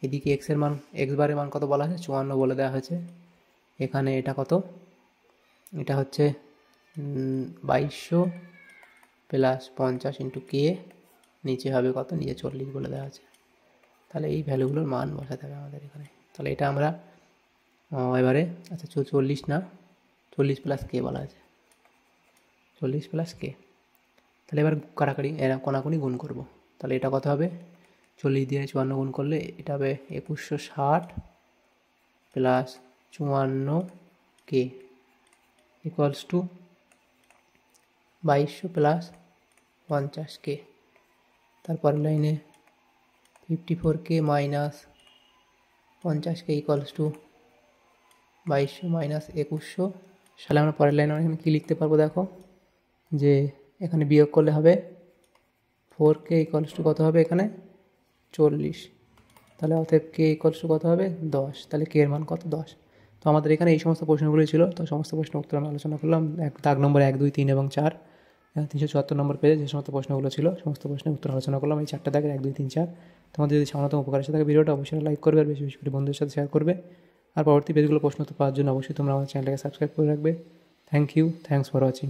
এদিকে এক্সের মান, এক্স বারের মান কত বলা হয়েছে 54 বলে দেওয়া হয়েছে। এখানে এটা কত, এটা হচ্ছে 2200 প্লাস 50 ইন্টু কে, নিচে হবে কত, নিচে 40 বলে দেওয়া আছে। তাহলে এই ভ্যালুগুলোর মান বসাতে হবে আমাদের এখানে। তাহলে এটা আমরা এবারে, আচ্ছা 40 না, 40 প্লাস কে বলা আছে, 40 প্লাস কে। তাহলে এবার কাটাকাটি এরা কোনাকুনি গুণ করব। তাহলে এটা কত হবে, 40 দিয়ে 54 গুণ করলে এটা হবে 2160 plus 54 k equals to 2200 plus 50 k. তারপরের লাইনে 54 k minus 50 k equals to 2200 minus 2100। তাহলে আমরা পরের লাইনে এখানে কী লিখতে পারবো দেখো, যে এখানে বিয়োগ করলে হবে 4k ইকুয়ালস টু কত হবে এখানে 40। তাহলে অতএব কে ইকুয়ালস টু কত হবে 10। তাহলে কে এর মান কত 10। তো আমাদের এখানে এই সমস্ত প্রশ্নগুলি ছিল। তো সমস্ত প্রশ্ন উত্তর আমরা আলোচনা করলাম। দাগ নম্বর 1, 2, 3 এবং 4, 374 নম্বর পেজে যে সমস্ত প্রশ্নগুলো ছিল সমস্ত প্রশ্নের উত্তর আলোচনা করলাম এই 4টা দাগের 1, 2, 3, 4। তোমাদের যদি সামান্যতম উপকার এসে থাকে ভিডিওটা অবশ্যই লাইক করবে, আর বেশি বেশি করে বন্ধুদের সাথে শেয়ার করবে। আর পরবর্তী পেজগুলো প্রশ্ন উত্তর পাওয়ার জন্য অবশ্যই তোমরা আমার চ্যানেলটাকে সাবস্ক্রাইব করে রাখবে। Thank you, thanks for watching.